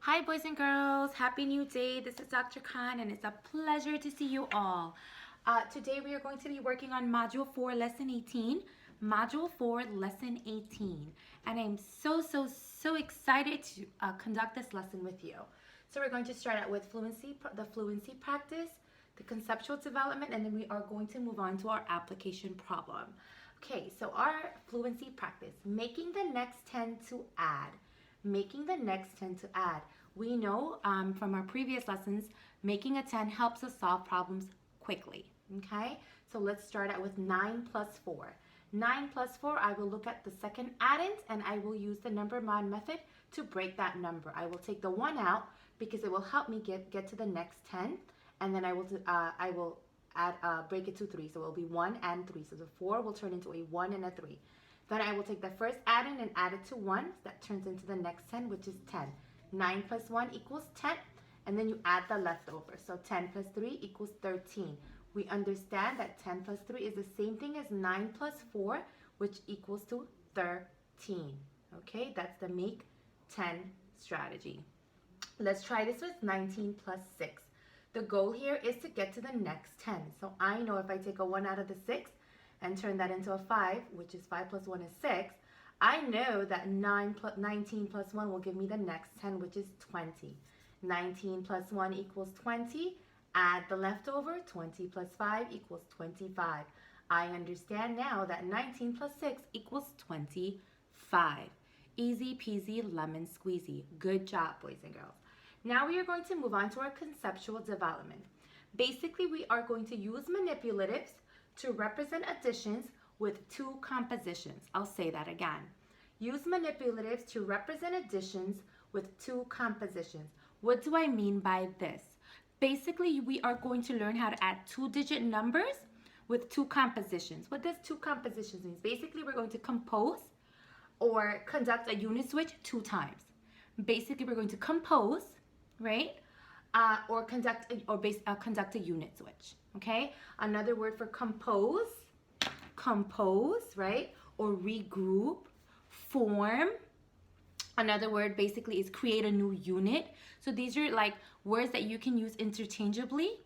Hi boys and girls, happy new day. This is Dr. Khan and it's a pleasure to see you all. Today we are going to be working on Module 4, Lesson 18. Module 4, Lesson 18. And I'm so excited to conduct this lesson with you. So we're going to start out with the fluency practice, the conceptual development, and then we are going to move on to our application problem. Okay, so our fluency practice, making the next 10 to add. Making the next 10 to add. We know from our previous lessons, making a 10 helps us solve problems quickly, okay? So let's start out with 9 plus 4. 9 plus 4, I will look at the second addend and I will use the number mod method to break that number. I will take the 1 out because it will help me get to the next 10, and then I will break it to 3. So it will be 1 and 3. So the 4 will turn into a 1 and a 3. Then I will take the first addend and add it to 1. That turns into the next 10, which is 10. 9 plus 1 equals 10. And then you add the leftover. So 10 plus 3 equals 13. We understand that 10 plus 3 is the same thing as 9 plus 4, which equals to 13. Okay, that's the make 10 strategy. Let's try this with 19 plus 6. The goal here is to get to the next 10. So I know if I take a 1 out of the 6, and turn that into a 5, which is 5 plus 1 is 6, I know that 19 plus 1 will give me the next 10, which is 20. 19 plus 1 equals 20. Add the leftover. 20 plus 5 equals 25. I understand now that 19 plus 6 equals 25. Easy peasy lemon squeezy. Good job, boys and girls. Now we are going to move on to our conceptual development. Basically, we are going to use manipulatives to represent additions with two compositions. I'll say that again. Use manipulatives to represent additions with two compositions. What do I mean by this? Basically, we are going to learn how to add two-digit numbers with two compositions. What does two compositions mean? Basically, we're going to compose or conduct a unit switch 2 times. Basically, we're going to compose, right? Or conduct a unit switch. Okay, another word for compose, right? Or regroup, form. Another word basically is create a new unit. So these are like words that you can use interchangeably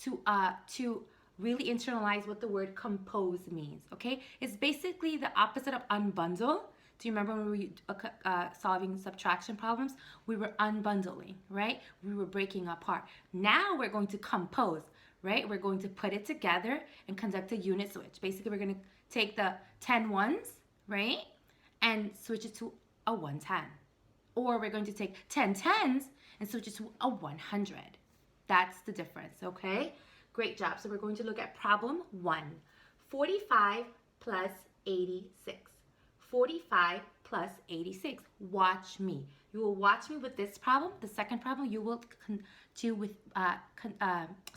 to really internalize what the word compose means. Okay, it's basically the opposite of unbundle. Do you remember when we were solving subtraction problems? We were unbundling, right? We were breaking apart. Now we're going to compose, right? We're going to put it together and conduct a unit switch. Basically, we're going to take the 10 ones, right? And switch it to a 110. Or we're going to take 10 tens and switch it to a 100. That's the difference, okay? Great job. So we're going to look at problem 1. 45 plus 86. 45 plus 86. Watch me. You will watch me with this problem. The second problem you will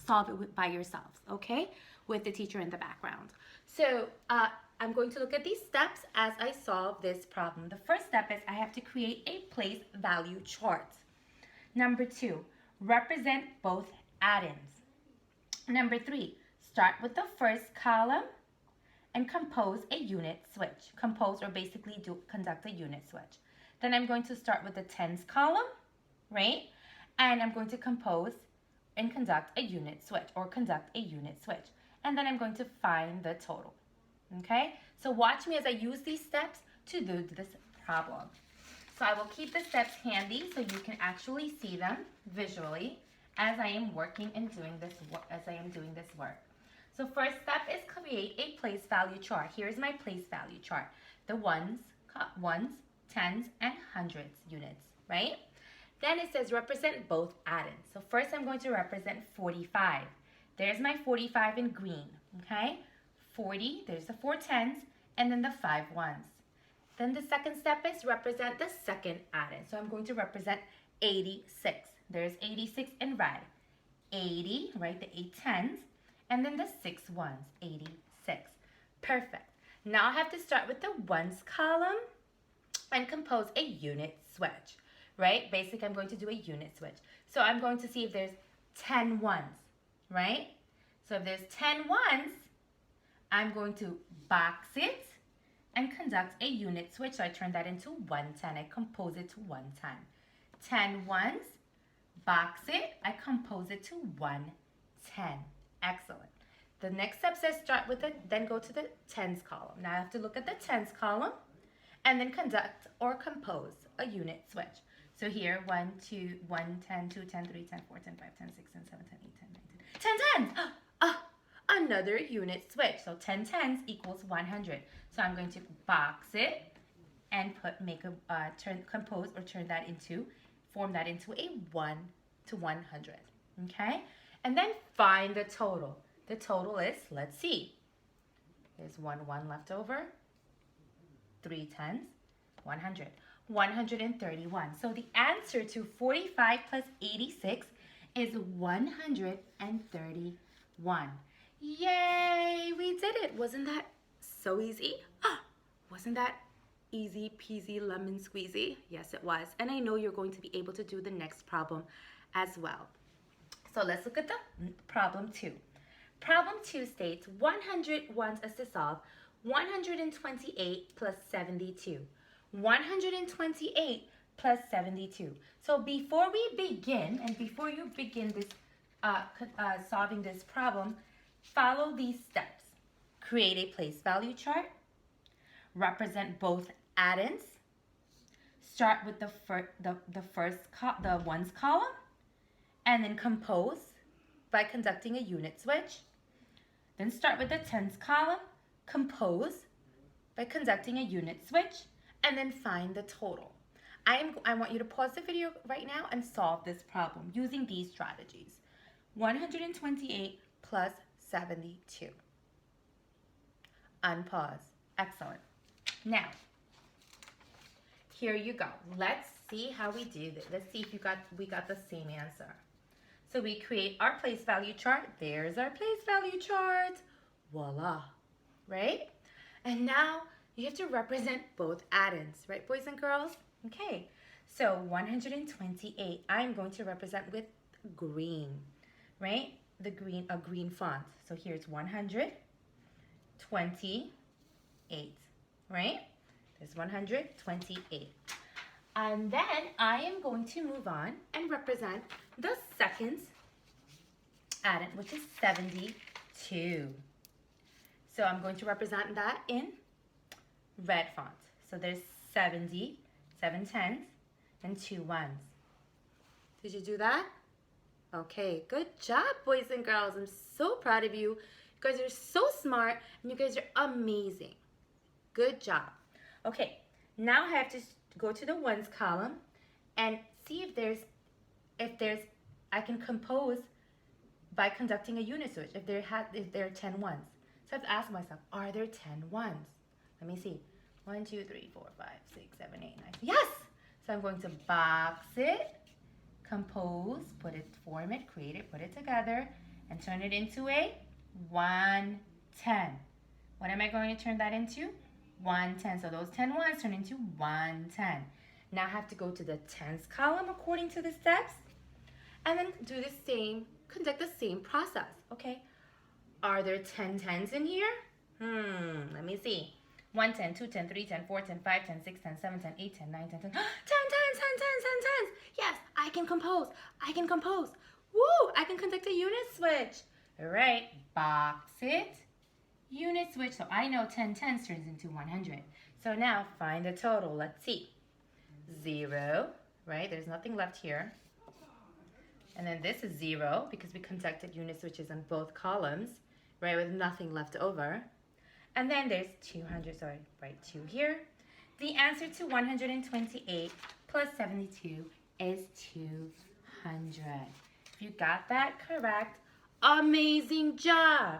solve it by yourselves, okay? With the teacher in the background. So I'm going to look at these steps as I solve this problem. The first step is I have to create a place value chart. Number 2, represent both addends. Number 3, start with the first column and compose a unit switch. Compose or basically conduct a unit switch. Then I'm going to start with the tens column, right? And I'm going to compose and conduct a unit switch or conduct a unit switch. And then I'm going to find the total, okay? So watch me as I use these steps to do this problem. So I will keep the steps handy so you can actually see them visually as I am working and doing this work. So first step is create a place value chart. Here's my place value chart. The ones, tens, and hundreds units, right? Then it says represent both addends. So first I'm going to represent 45. There's my 45 in green, okay? 40, there's the 4 tens, and then the 5 ones. Then the second step is represent the second addend. So I'm going to represent 86. There's 86 in red. 80, right, the 8 tens, and then the 6 ones, 86. Perfect. Now I have to start with the ones column and compose a unit switch, right? Basically, I'm going to do a unit switch. So I'm going to see if there's 10 ones, right? So if there's 10 ones, I'm going to box it and conduct a unit switch. So I turn that into 110. I compose it to 110. 10 ones, box it, I compose it to 110. Excellent. The next step says start with it, then go to the tens column. Now I have to look at the tens column and then conduct or compose a unit switch. So here, 1, 2, 1, 10, 2, 10, 3, 10, 4, 10, 5, 10, 6, 10, 7, 10, 8, 10, 9, 10. 10 tens! Another unit switch. So 10 tens equals 100. So I'm going to box it and form that into a 1 to 100. Okay? And then find the total. The total is, let's see. There's 1 left over. 3 tens, 100. 131. So the answer to 45 plus 86 is 131. Yay! We did it. Wasn't that so easy? Wasn't that easy peasy lemon squeezy? Yes, it was. And I know you're going to be able to do the next problem as well. So let's look at the problem 2. Problem 2 states 100 wants us to solve 128 plus 72. 128 plus 72. So before we begin, and before you begin this solving this problem, follow these steps. Create a place value chart. Represent both addends. Start with the ones column, and then compose by conducting a unit switch. Then start with the tens column, compose by conducting a unit switch, and then find the total. I want you to pause the video right now and solve this problem using these strategies. 128 plus 72. Unpause. Excellent. Now, here you go. Let's see how we do this. Let's see if we got the same answer. So we create our place value chart. There's our place value chart. Voila. Right? And now you have to represent both addends, right, boys and girls? Okay. So 128, I'm going to represent with green, right? A green font. So here's 128, right? There's 128. And then I am going to move on and represent the second addend, which is 72. So I'm going to represent that in red font. So there's 70, 7 tens, and 2 ones. Did you do that? Okay, good job, boys and girls. I'm so proud of you. You guys are so smart, and you guys are amazing. Good job. Okay, now I have to go to the ones column and see if I can compose by conducting a unit switch if there are 10 ones. So I have to ask myself, are there 10 ones? Let me see. 1, 2, 3, 4, 5, 6, 7, 8, 9. Yes! So I'm going to box it, compose, form it, create it, put it together, and turn it into a 110. What am I going to turn that into? 110. So those 10 ones turn into 110. Now I have to go to the tens column according to the steps, and then do the same, conduct the same process. Okay. Are there 10 tens in here? Let me see. 1, 10, 2, 10, 3, 10, 4, 10, 5, 10, 6, 10, 7, 10, 8, 10, 9, 10, 10. 10 tens, 10 tens, 10 tens. Yes, I can compose. I can compose. Woo! I can conduct a unit switch. All right, box it. Unit switch. So I know 10 tens turns into 100. So now find the total. Let's see. 0, right? There's nothing left here. And then this is 0 because we conducted unit switches on both columns, right, with nothing left over. And then there's 200, sorry, right, 2 here. The answer to 128 plus 72 is 200. If you got that correct, amazing job.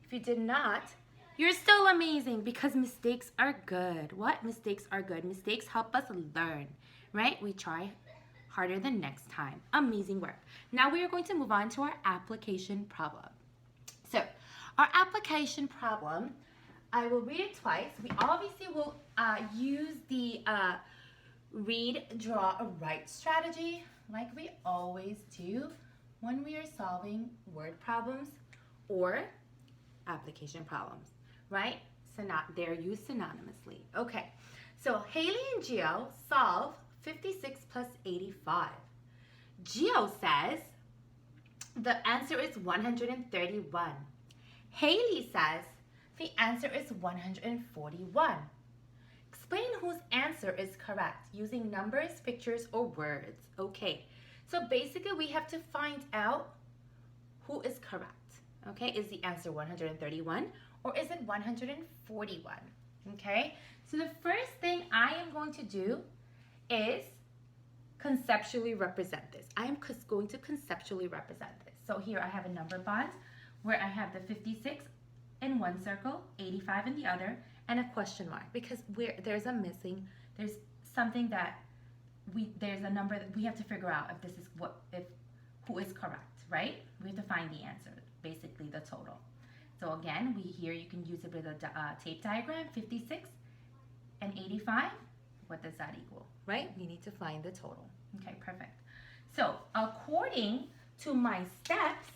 If you did not, you're still amazing because mistakes are good. What? Mistakes are good. Mistakes help us learn, right? We try harder the next time. Amazing work. Now we are going to move on to our application problem. So our application problem, I will read it twice. We obviously will use the read, draw, write strategy like we always do when we are solving word problems or application problems, right? So they're used synonymously. Okay, so Haley and Gio solve 56 plus 85. Gio says the answer is 131. Haley says the answer is 141. Explain whose answer is correct using numbers, pictures, or words. Okay, so basically we have to find out who is correct. Okay, is the answer 131 or is it 141? Okay, so the first thing I am going to do is conceptually represent this. I am going to conceptually represent this. So here I have a number bond where I have the 56 in one circle, 85 in the other, and a question mark because there's something that there's a number that we have to figure out if this is who is correct, right? We have to find the answer, basically the total. So again, here you can use it with a tape diagram, 56 and 85. What does that equal, right? We need to find the total. Okay, perfect. So according to my steps,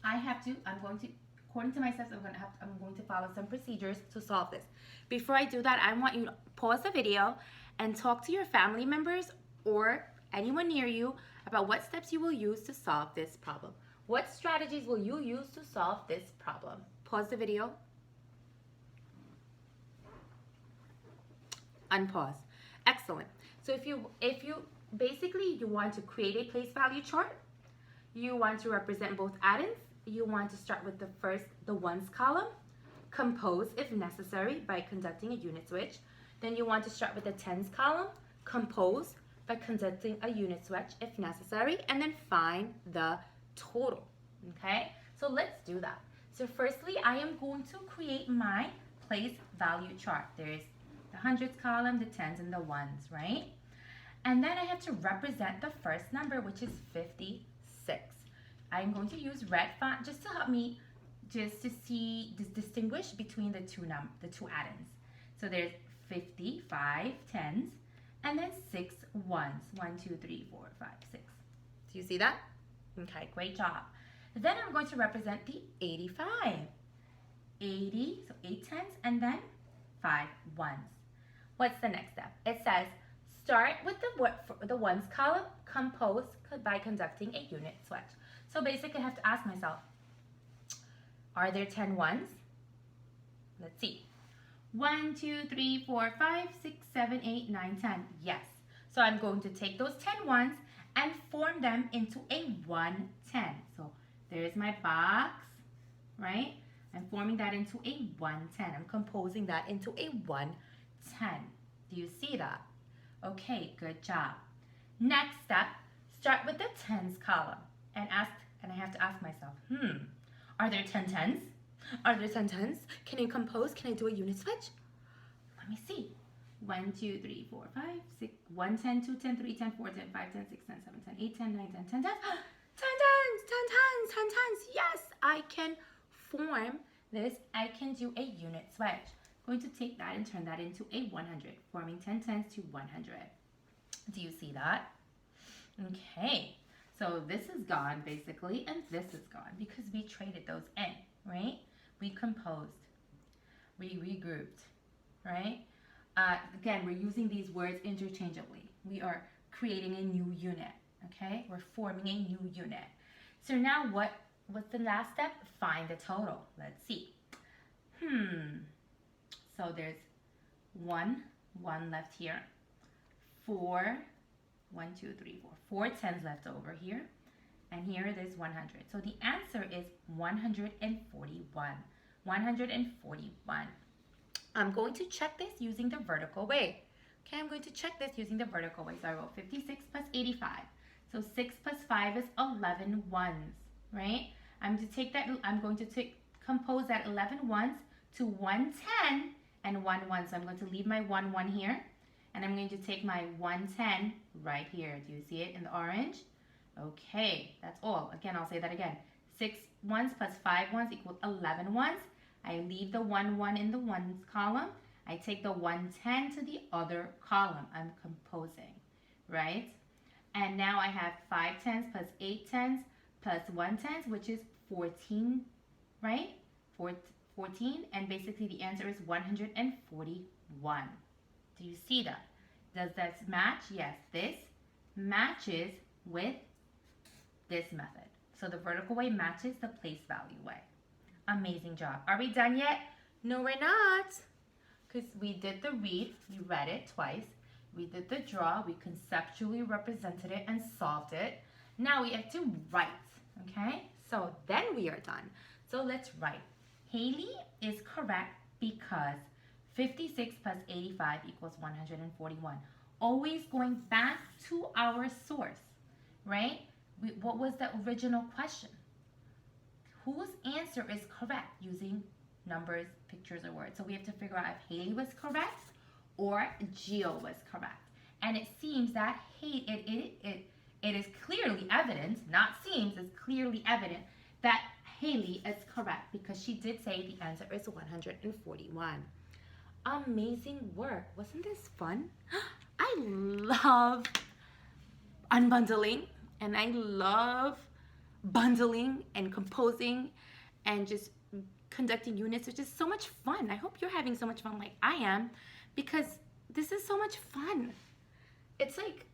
according to my steps, I'm going to follow some procedures to solve this. Before I do that, I want you to pause the video and talk to your family members or anyone near you about what steps you will use to solve this problem. What strategies will you use to solve this problem? Pause the video. Unpause. Excellent. So if you basically you want to create a place value chart, you want to represent both addends, you want to start with the ones column, compose if necessary by conducting a unit switch. Then you want to start with the tens column, compose by conducting a unit switch if necessary, and then find the total. Okay, so let's do that. So firstly, I am going to create my place value chart. There's the hundreds column, the tens, and the ones, right? And then I have to represent the first number, which is 56. I'm going to use red font just to help me distinguish between the two addends. So there's 55 tens and then 6 ones. 1, 2, 3, 4, 5, 6. Do you see that? Okay, great job. Then I'm going to represent the 85. 80, so 8 tens and then 5 ones. What's the next step? It says start with the ones column, compose by conducting a unit switch. So basically I have to ask myself, are there 10 ones? Let's see. 1, 2, 3, 4, 5, 6, 7, 8, 9, 10. Yes. So I'm going to take those 10 ones and form them into a 110. So there's my box, right? I'm forming that into a 110. I'm composing that into a 110. Do you see that? Okay, good job. Next step, start with the tens column and I have to ask myself, are there 10 tens? Are there 10 tens? Can I compose? Can I do a unit switch? Let me see. 1, 2, 3, 4, 5, 6, 1, 10, 2, 10, 3, 10, 4, 10, 5, 10, 6, 10, 7, 10, 8, 10, 9, 10, 10 tens. 10 tens, 10 tens, 10 tens. Yes, I can form this. I can do a unit switch. I'm going to take that and turn that into a 100, forming 10 tens to 100. Do you see that? Okay, so this is gone basically, and this is gone because we traded those in, right? We composed, we regrouped, right? Again, we're using these words interchangeably. We are creating a new unit, okay? We're forming a new unit. So now what's the last step? Find the total. Let's see. So there's 1 left here. 4, 1, 2, 3, 4. 4 tens left over here. And here it is 100. So the answer is 141. 141. I'm going to check this using the vertical way. Okay, I'm going to check this using the vertical way. So I wrote 56 plus 85. So 6 plus 5 is 11 ones, right? I'm going to compose that 11 ones to 110 and 1 1. So I'm going to leave my 1 1 here. And I'm going to take my 110 right here. Do you see it in the orange? Okay, that's all. Again, I'll say that again. 6 ones plus 5 ones equals 11 ones. I leave the 1 1 in the ones column. I take the 110 to the other column. I'm composing, right? And now I have 5 tens plus 8 tens plus 1 tens, which is 14, right? 14, and basically the answer is 141. Do you see that? Does this match? Yes, this matches with this method. So the vertical way matches the place value way. Amazing job. Are we done yet? No, we're not. Because we did the read, we read it twice. We did the draw, we conceptually represented it and solved it. Now we have to write, okay? So then we are done. So let's write. Haley is correct because 56 plus 85 equals 141. Always going back to our source, right? What was the original question? Whose answer is correct using numbers, pictures, or words? So we have to figure out if Haley was correct or Gio was correct. And it seems that it is clearly evident, not seems, it's clearly evident that Haley is correct because she did say the answer is 141. Amazing work. Wasn't this fun? I love unbundling and I love bundling and composing and just conducting units, which is so much fun. I hope you're having so much fun like I am because this is so much fun. It's like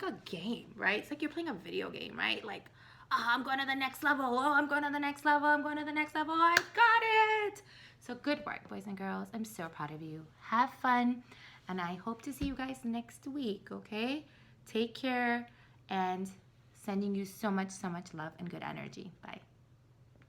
a game, right? It's like you're playing a video game, right? Like, oh, I'm going to the next level. Oh, I'm going to the next level. I'm going to the next level. I got it. So good work, boys and girls. I'm so proud of you. Have fun. And I hope to see you guys next week, okay? Take care and sending you so much love and good energy. Bye.